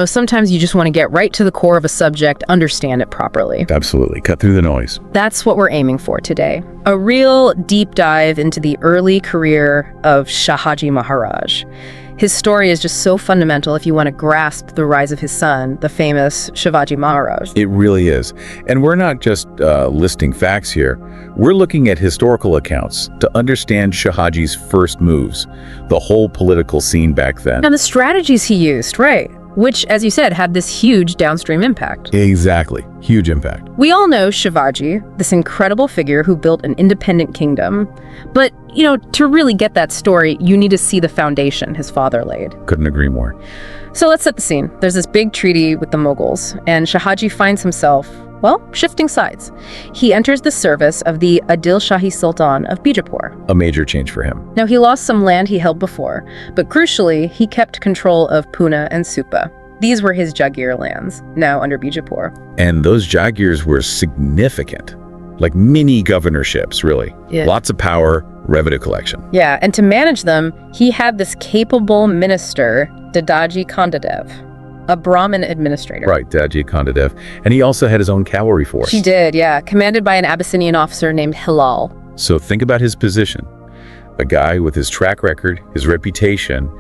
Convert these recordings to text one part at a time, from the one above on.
Sometimes you just want to get right to the core of a subject, understand it properly. Absolutely. Cut through the noise. That's what we're aiming for today. A real deep dive into the early career of Shahaji Maharaj. His story is just so fundamental if you want to grasp the rise of his son, the famous Shivaji Maharaj. It really is. And we're not just listing facts here. We're looking at historical accounts to understand Shahaji's first moves, the whole political scene back then. And the strategies he used, right? Which, as you said, had this huge downstream impact. Exactly. Huge impact. We all know Shivaji, this incredible figure who built an independent kingdom. But, to really get that story, you need to see the foundation his father laid. Couldn't agree more. So let's set the scene. There's this big treaty with the Mughals, and Shahaji finds himself, shifting sides. He enters the service of the Adilshahi Sultan of Bijapur. A major change for him. Now, he lost some land he held before, but crucially, he kept control of Poona and Supa. These were his jahgir lands, now under Bijapur. And those jahgirs were significant, like mini governorships, really. Yeah. Lots of power, revenue collection. Yeah, and to manage them, he had this capable minister, Dadaji Kondadev, a Brahmin administrator. Right, Dadaji Kondadev. And he also had his own cavalry force. He did, yeah, commanded by an Abyssinian officer named Hilal. So think about his position. A guy with his track record, his reputation,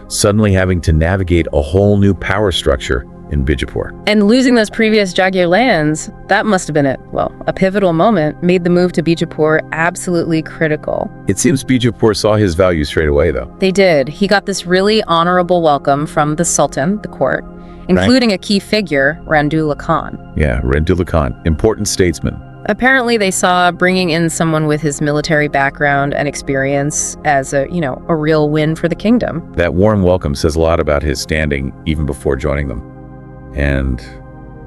suddenly having to navigate a whole new power structure in Bijapur. And losing those previous jahgir lands, that must have been a pivotal moment, made the move to Bijapur absolutely critical. It seems Bijapur saw his value straight away, though. They did. He got this really honorable welcome from the Sultan, the court, including a key figure, Randullah Khan. Yeah, Randullah Khan, important statesman. Apparently, they saw bringing in someone with his military background and experience as a real win for the kingdom. That warm welcome says a lot about his standing even before joining them. And,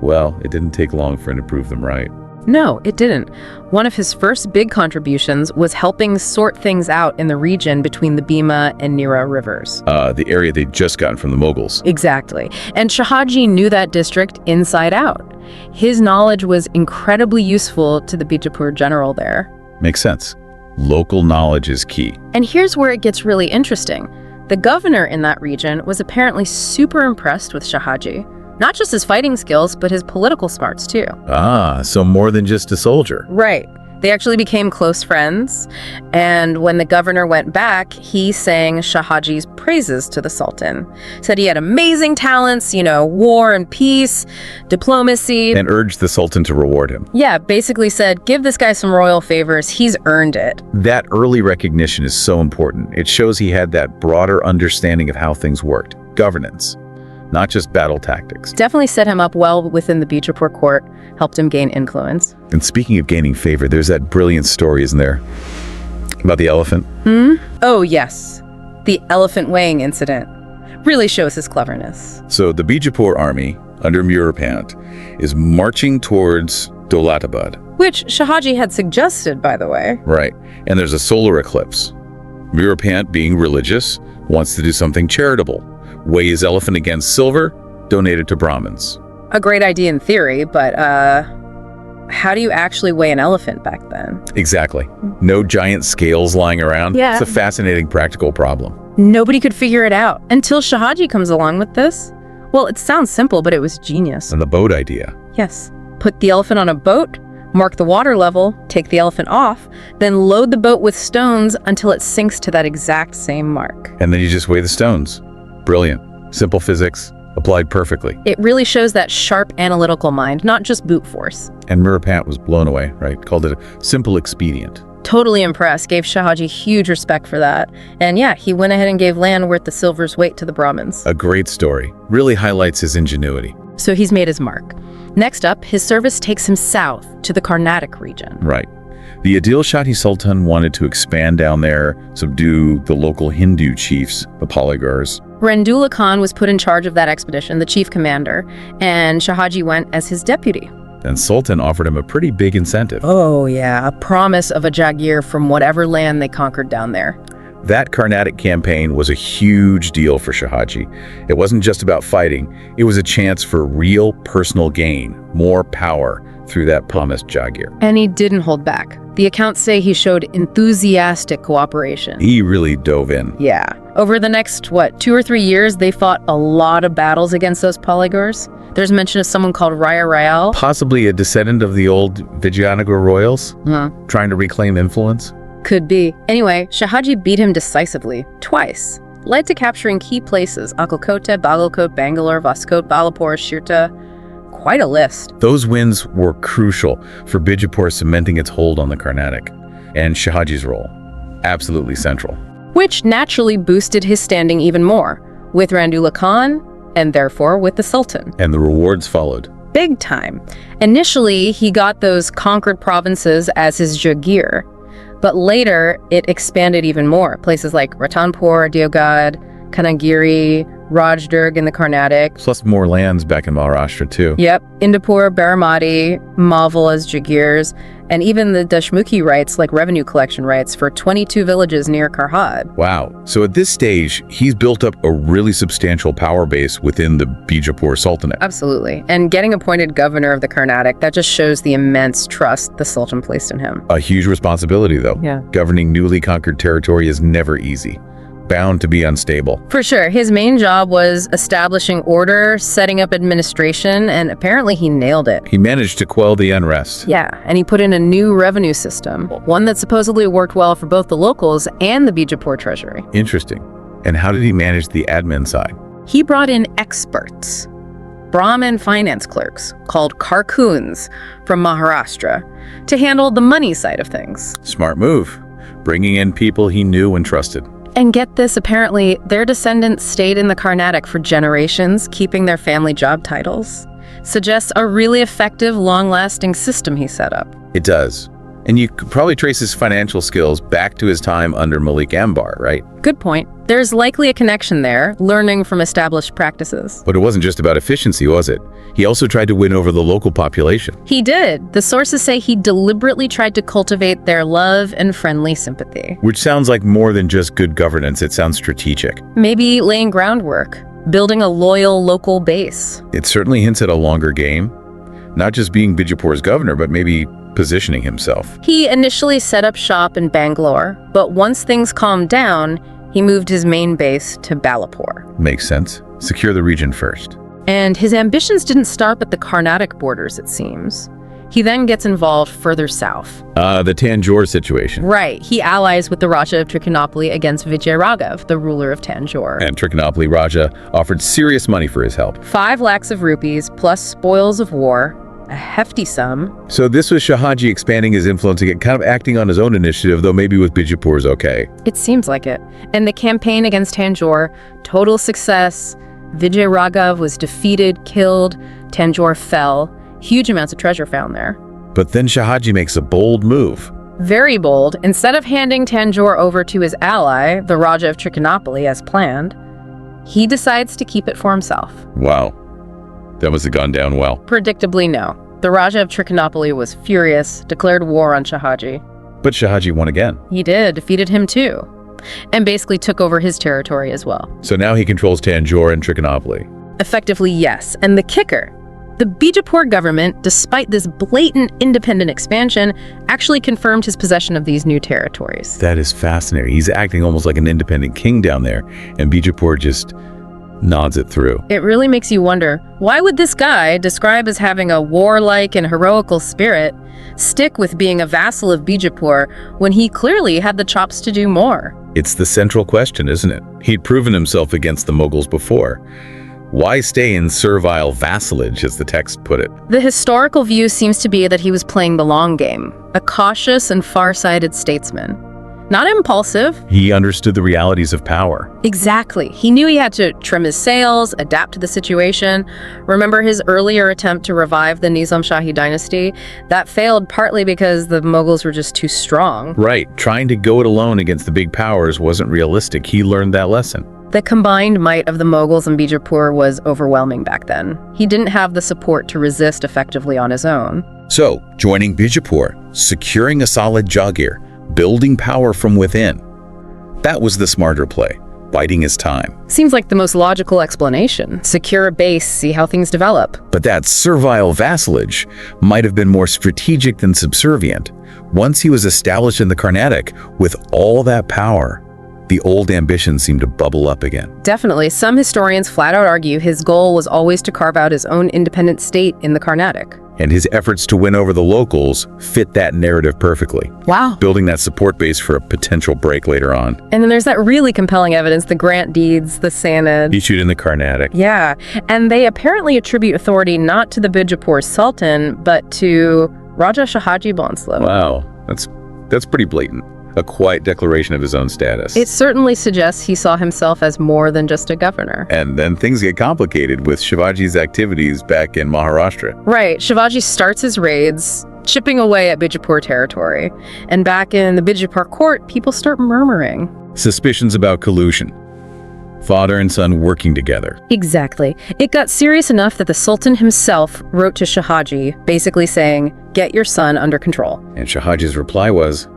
it didn't take long for him to prove them right. No, it didn't. One of his first big contributions was helping sort things out in the region between the Bhima and Nira rivers. The area they'd just gotten from the Mughals. Exactly. And Shahaji knew that district inside out. His knowledge was incredibly useful to the Bijapur general there. Makes sense. Local knowledge is key. And here's where it gets really interesting. The governor in that region was apparently super impressed with Shahaji. Not just his fighting skills, but his political smarts too. Ah, so more than just a soldier. Right. They actually became close friends. And when the governor went back, he sang Shahaji's praises to the Sultan. Said he had amazing talents, war and peace, diplomacy. And urged the Sultan to reward him. Yeah, basically said, give this guy some royal favors. He's earned it. That early recognition is so important. It shows he had that broader understanding of how things worked. Governance. Not just battle tactics. Definitely set him up well within the Bijapur court, helped him gain influence. And speaking of gaining favor, there's that brilliance story, isn't there? About the elephant? Oh, yes. The elephant weighing incident. Really shows his cleverness. So the Bijapur army, under Murapant, is marching towards Dolatabad. Which Shahaji had suggested, by the way. Right. And there's a solar eclipse. Murapant, being religious, wants to do something charitable. Weigh his elephant against silver, donate it to Brahmins. A great idea in theory, but how do you actually weigh an elephant back then? Exactly. No giant scales lying around. Yeah. It's a fascinating practical problem. Nobody could figure it out until Shahaji comes along with this. Well, it sounds simple, but it was genius. And the boat idea. Yes. Put the elephant on a boat, mark the water level, take the elephant off, then load the boat with stones until it sinks to that exact same mark. And then you just weigh the stones. Brilliant. Simple physics, applied perfectly. It really shows that sharp analytical mind, not just brute force. And Murapant was blown away, right? Called it a simple expedient. Totally impressed, gave Shahaji huge respect for that. And yeah, he went ahead and gave land worth the silver's weight to the Brahmins. A great story. Really highlights his ingenuity. So he's made his mark. Next up, his service takes him south to the Karnatic region. Right. The Adilshahi Sultan wanted to expand down there, subdue the local Hindu chiefs, the polygars. Randullah Khan was put in charge of that expedition, the chief commander, and Shahaji went as his deputy. And Sultan offered him a pretty big incentive. Oh yeah, a promise of a jahgir from whatever land they conquered down there. That Karnatic campaign was a huge deal for Shahaji. It wasn't just about fighting, it was a chance for real personal gain, more power through that promised jahgir. And he didn't hold back. The accounts say he showed enthusiastic cooperation. He really dove in. Yeah. Over the next, 2 or 3 years, they fought a lot of battles against those polygars. There's mention of someone called Raya Rayal. Possibly a descendant of the old Vijayanagara royals, trying to reclaim influence. Could be. Anyway, Shahaji beat him decisively, twice. Led to capturing key places, Akalkot, Bagalkot, Bangalore, Vaskot, Balapur, Shirta. Quite a list. Those wins were crucial for Bijapur cementing its hold on the Karnatic, and Shahaji's role, absolutely central. Which naturally boosted his standing even more, with Randula Khan, and therefore with the Sultan. And the rewards followed. Big time. Initially, he got those conquered provinces as his jahgir, but later it expanded even more. Places like Ratanpur, Deogad, Kanagiri, Rajdurg in the Karnatic. Plus more lands back in Maharashtra too. Yep, Indapur, Baramati, Malval as Jagirs, and even the Dashmukhi rights, like revenue collection rights, for 22 villages near Karhad. Wow. So at this stage, he's built up a really substantial power base within the Bijapur Sultanate. Absolutely. And getting appointed governor of the Karnatic, that just shows the immense trust the Sultan placed in him. A huge responsibility, though. Yeah. Governing newly conquered territory is never easy. Bound to be unstable. For sure. His main job was establishing order, setting up administration, and apparently he nailed it. He managed to quell the unrest. Yeah, and he put in a new revenue system, one that supposedly worked well for both the locals and the Bijapur treasury. Interesting. And how did he manage the admin side? He brought in experts, Brahmin finance clerks, called Karkuns from Maharashtra, to handle the money side of things. Smart move. Bringing in people he knew and trusted. And get this, apparently, their descendants stayed in the Karnatic for generations, keeping their family job titles. Suggests a really effective, long-lasting system he set up. It does. And you could probably trace his financial skills back to his time under Malik Ambar, right? Good point. There's likely a connection there, learning from established practices. But it wasn't just about efficiency, was it? He also tried to win over the local population. He did. The sources say he deliberately tried to cultivate their love and friendly sympathy. Which sounds like more than just good governance. It sounds strategic. Maybe laying groundwork, building a loyal local base. It certainly hints at a longer game. Not just being Bijapur's governor, but maybe positioning himself. He initially set up shop in Bangalore, but once things calmed down, he moved his main base to Balapur. Makes sense. Secure the region first. And his ambitions didn't stop at the Karnatic borders, it seems. He then gets involved further south. The Tanjore situation. Right. He allies with the Raja of Trichinopoly against Vijayaraghav, the ruler of Tanjore. And Trichinopoly Raja offered serious money for his help. 5 lakhs of rupees plus spoils of war, a hefty sum. So this was Shahaji expanding his influence again, kind of acting on his own initiative, though maybe with Bijapur's okay. It seems like it. And the campaign against Tanjore, total success. Vijayaraghav was defeated, killed, Tanjore fell. Huge amounts of treasure found there. But then Shahaji makes a bold move. Very bold. Instead of handing Tanjore over to his ally, the Raja of Trichinopoly, as planned, he decides to keep it for himself. Wow. That must have gone down well. Predictably, no. The Raja of Trichinopoly was furious, declared war on Shahaji. But Shahaji won again. He did, defeated him too, and basically took over his territory as well. So now he controls Tanjore and Trichinopoly. Effectively, yes. And the kicker, the Bijapur government, despite this blatant independent expansion, actually confirmed his possession of these new territories. That is fascinating. He's acting almost like an independent king down there, and Bijapur just nods it through. It really makes you wonder, why would this guy, described as having a warlike and heroical spirit, stick with being a vassal of Bijapur when he clearly had the chops to do more? It's the central question, isn't it? He'd proven himself against the Mughals before. Why stay in servile vassalage, as the text put it? The historical view seems to be that he was playing the long game, a cautious and far-sighted statesman. Not impulsive. He understood the realities of power. Exactly. He knew he had to trim his sails, adapt to the situation. Remember his earlier attempt to revive the Nizam Shahi dynasty? That failed partly because the Mughals were just too strong. Right. Trying to go it alone against the big powers wasn't realistic. He learned that lesson. The combined might of the Mughals and Bijapur was overwhelming back then. He didn't have the support to resist effectively on his own. So, joining Bijapur, securing a solid jahgir, building power from within. That was the smarter play, biding his time. Seems like the most logical explanation. Secure a base, see how things develop. But that servile vassalage might have been more strategic than subservient. Once he was established in the Carnatic, with all that power, the old ambitions seemed to bubble up again. Definitely. Some historians flat out argue his goal was always to carve out his own independent state in the Carnatic. And his efforts to win over the locals fit that narrative perfectly. Wow. Building that support base for a potential break later on. And then there's that really compelling evidence, the grant deeds, the sanad. Issued in the Carnatic. Yeah, and they apparently attribute authority not to the Bijapur Sultan, but to Raja Shahaji Bhonsle. Wow, that's pretty blatant. A quiet declaration of his own status. It certainly suggests he saw himself as more than just a governor. And then things get complicated with Shivaji's activities back in Maharashtra. Right, Shivaji starts his raids, chipping away at Bijapur territory. And back in the Bijapur court, people start murmuring. Suspicions about collusion. Father and son working together. Exactly. It got serious enough that the Sultan himself wrote to Shahaji, basically saying, "Get your son under control." And Shahaji's reply was,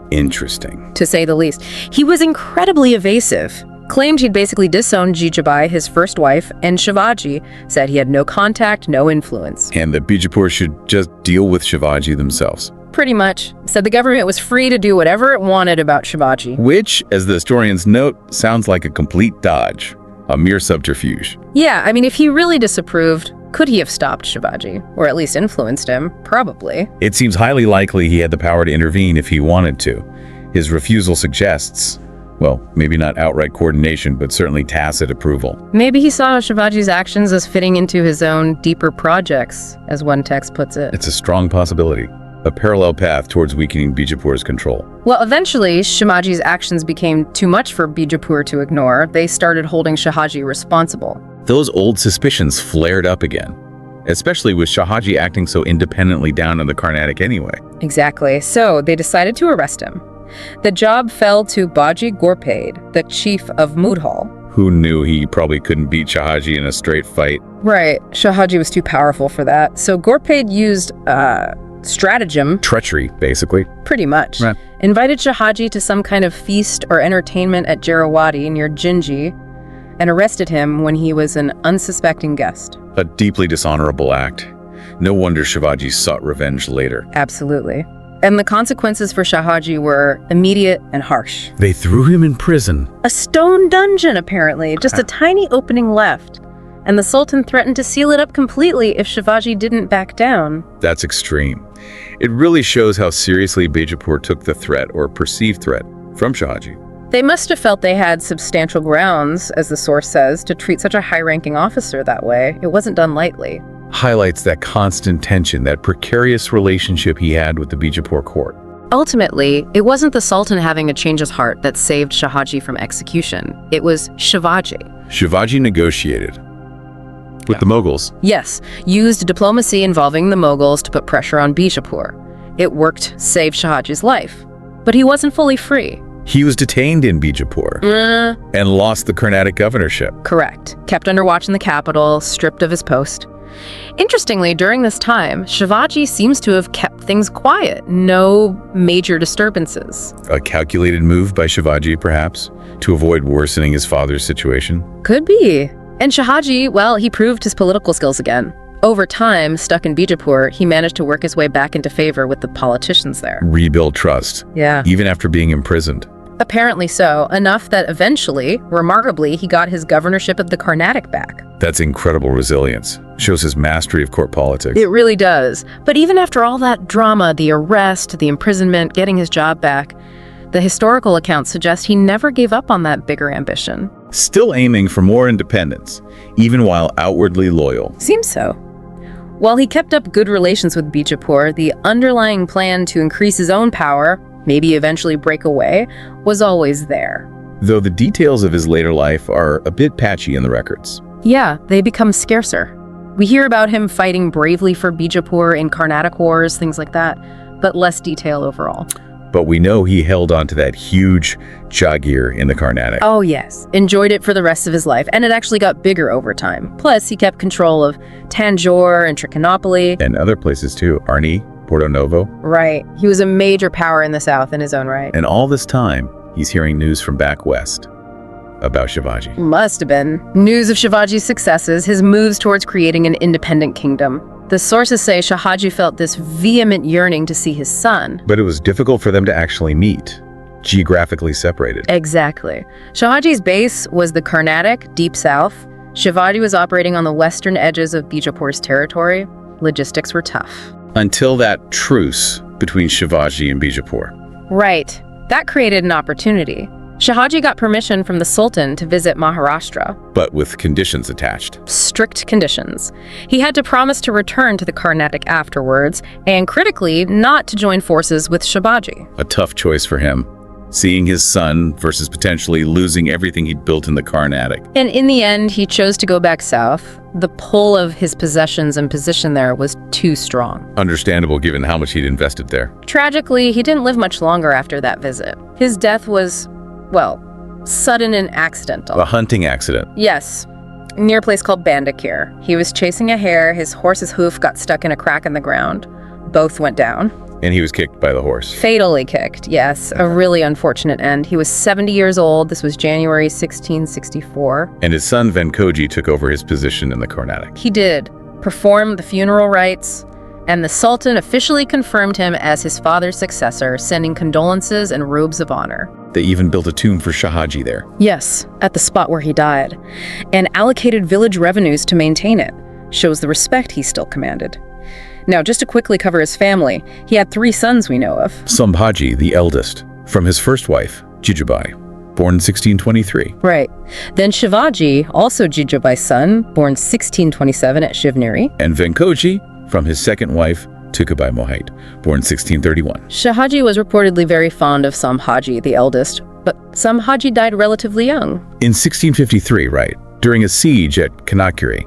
interesting. To say the least. He was incredibly evasive. Claimed he'd basically disowned Jijabai, his first wife, and Shivaji said he had no contact, no influence. And that Bijapur should just deal with Shivaji themselves. Pretty much. Said the government was free to do whatever it wanted about Shivaji. Which, as the historians note, sounds like a complete dodge. A mere subterfuge. Yeah, I mean, if he really disapproved, could he have stopped Shivaji? Or at least influenced him? Probably. It seems highly likely he had the power to intervene if he wanted to. His refusal suggests, well, maybe not outright coordination, but certainly tacit approval. Maybe he saw Shivaji's actions as fitting into his own deeper projects, as one text puts it. It's a strong possibility. A parallel path towards weakening Bijapur's control. Well, eventually, Shivaji's actions became too much for Bijapur to ignore. They started holding Shahaji responsible. Those old suspicions flared up again, especially with Shahaji acting so independently down in the Carnatic anyway. Exactly. So they decided to arrest him. The job fell to Baji Ghorpade, the chief of Mudhal. Who knew he probably couldn't beat Shahaji in a straight fight? Right. Shahaji was too powerful for that. So Ghorpade used stratagem. Treachery, basically. Pretty much. Right. Invited Shahaji to some kind of feast or entertainment at Jarawadi near Jinji, and arrested him when he was an unsuspecting guest. A deeply dishonorable act. No wonder Shivaji sought revenge later. Absolutely. And the consequences for Shahaji were immediate and harsh. They threw him in prison. A stone dungeon, apparently. Just a tiny opening left. And the Sultan threatened to seal it up completely if Shivaji didn't back down. That's extreme. It really shows how seriously Bijapur took the threat, or perceived threat, from Shahaji. They must have felt they had substantial grounds, as the source says, to treat such a high-ranking officer that way. It wasn't done lightly. Highlights that constant tension, that precarious relationship he had with the Bijapur court. Ultimately, it wasn't the Sultan having a change of heart that saved Shahaji from execution. It was Shivaji. Shivaji negotiated with the Mughals. Yes, used diplomacy involving the Mughals to put pressure on Bijapur. It worked, saved Shahaji's life. But he wasn't fully free. He was detained in Bijapur and lost the Karnatic governorship. Correct. Kept under watch in the capital, stripped of his post. Interestingly, during this time, Shivaji seems to have kept things quiet. No major disturbances. A calculated move by Shivaji, perhaps, to avoid worsening his father's situation? Could be. And Shahaji, well, he proved his political skills again. Over time, stuck in Bijapur, he managed to work his way back into favor with the politicians there. Rebuild trust. Yeah. Even after being imprisoned. Apparently so, enough that eventually, remarkably, he got his governorship of the Carnatic back. That's incredible resilience. Shows his mastery of court politics. It really does. But even after all that drama, the arrest, the imprisonment, getting his job back, the historical accounts suggest he never gave up on that bigger ambition. Still aiming for more independence, even while outwardly loyal. Seems so. While he kept up good relations with Bijapur, the underlying plan to increase his own power, maybe eventually break away, was always there. Though the details of his later life are a bit patchy in the records. Yeah, they become scarcer. We hear about him fighting bravely for Bijapur in Karnatic wars, things like that, but less detail overall. But we know he held on to that huge jahgir in the Karnatic. Oh yes, enjoyed it for the rest of his life, and it actually got bigger over time. Plus, he kept control of Tanjore and Trichinopoly. And other places too, Arni, Porto Novo. Right, he was a major power in the south in his own right. And all this time, he's hearing news from back west about Shivaji. Must have been. News of Shivaji's successes, his moves towards creating an independent kingdom. The sources say Shahaji felt this vehement yearning to see his son. But it was difficult for them to actually meet, geographically separated. Exactly. Shahaji's base was the Karnatic, deep south. Shivaji was operating on the western edges of Bijapur's territory. Logistics were tough. Until that truce between Shivaji and Bijapur. Right. That created an opportunity. Shahaji got permission from the Sultan to visit Maharashtra. But with conditions attached. Strict conditions. He had to promise to return to the Karnatic afterwards, and critically, not to join forces with Shivaji. A tough choice for him, seeing his son versus potentially losing everything he'd built in the Karnatic. And in the end, he chose to go back south. The pull of his possessions and position there was too strong. Understandable given how much he'd invested there. Tragically, he didn't live much longer after that visit. His death was, well, sudden and accidental. A hunting accident. Yes, near a place called Bandakir. He was chasing a hare, his horse's hoof got stuck in a crack in the ground. Both went down. And he was kicked by the horse. Fatally kicked, yes. A really unfortunate end. He was 70 years old. This was January 1664. And his son Venkoji took over his position in the Carnatic. He did, performed the funeral rites, and the Sultan officially confirmed him as his father's successor, sending condolences and robes of honor. They even built a tomb for Shahaji there. Yes, at the spot where he died, and allocated village revenues to maintain it. Shows the respect he still commanded. Now, just to quickly cover his family, he had 3 sons we know of. Sambhaji, the eldest, from his first wife, Jijabai, born in 1623. Right. Then Shivaji, also Jijabai's son, born 1627 at Shivneri. And Venkoji, from his second wife, Tukabai Mohite, born 1631. Shahaji was reportedly very fond of Sambhaji, the eldest, but Sambhaji died relatively young. In 1653, right, during a siege at Kanakuri,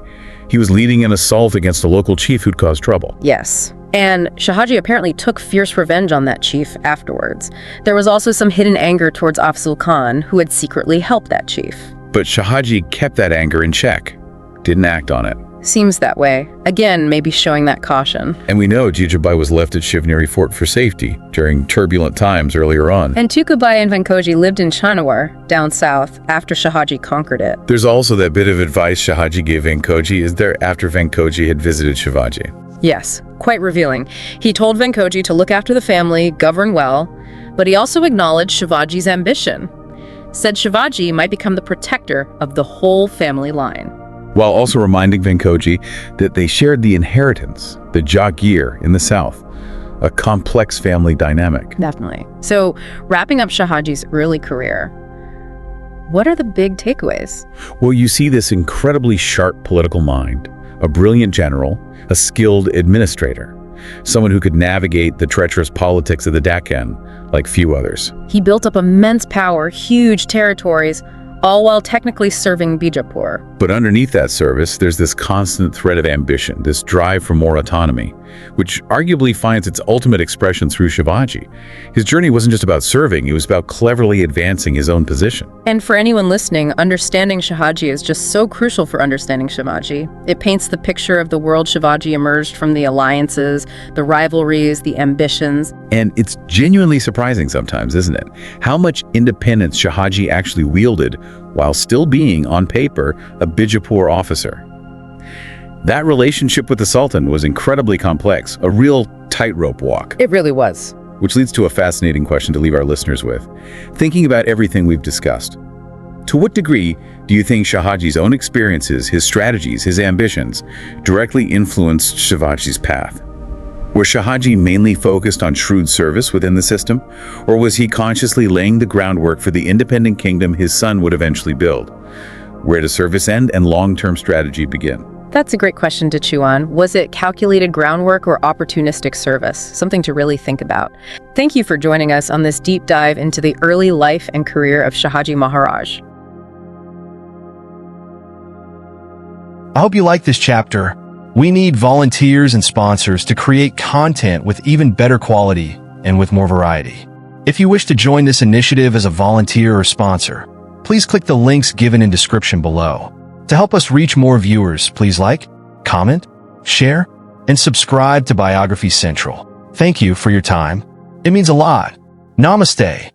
he was leading an assault against a local chief who'd caused trouble. Yes. And Shahaji apparently took fierce revenge on that chief afterwards. There was also some hidden anger towards Afzal Khan, who had secretly helped that chief. But Shahaji kept that anger in check, didn't act on it. Seems that way. Again, maybe showing that caution. And we know Jijabai was left at Shivneri Fort for safety during turbulent times earlier on. And Tukabai and Venkoji lived in Chanawar, down south, after Shahaji conquered it. There's also that bit of advice Shahaji gave Venkoji, is there, after Venkoji had visited Shivaji. Yes, quite revealing. He told Venkoji to look after the family, govern well, but he also acknowledged Shivaji's ambition. Said Shivaji might become the protector of the whole family line. While also reminding Venkoji that they shared the inheritance, the jahgir in the south, a complex family dynamic. Definitely. So, wrapping up Shahaji's early career, what are the big takeaways? Well, you see this incredibly sharp political mind, a brilliant general, a skilled administrator, someone who could navigate the treacherous politics of the Deccan like few others. He built up immense power, huge territories, all while technically serving Bijapur. But underneath that service, there's this constant thread of ambition, this drive for more autonomy, which arguably finds its ultimate expression through Shivaji. His journey wasn't just about serving, it was about cleverly advancing his own position. And for anyone listening, understanding Shahaji is just so crucial for understanding Shivaji. It paints the picture of the world Shivaji emerged from, the alliances, the rivalries, the ambitions. And it's genuinely surprising sometimes, isn't it? How much independence Shahaji actually wielded while still being, on paper, a Bijapur officer. That relationship with the Sultan was incredibly complex, a real tightrope walk. It really was. Which leads to a fascinating question to leave our listeners with. Thinking about everything we've discussed, to what degree do you think Shahaji's own experiences, his strategies, his ambitions, directly influenced Shivaji's path? Was Shahaji mainly focused on shrewd service within the system, or was he consciously laying the groundwork for the independent kingdom his son would eventually build? Where does service end and long-term strategy begin? That's a great question to chew on. Was it calculated groundwork or opportunistic service? Something to really think about. Thank you for joining us on this deep dive into the early life and career of Shahaji Maharaj. I hope you like this chapter. We need volunteers and sponsors to create content with even better quality and with more variety. If you wish to join this initiative as a volunteer or sponsor, please click the links given in description below. To help us reach more viewers, please like, comment, share, and subscribe to Biography Central. Thank you for your time. It means a lot. Namaste.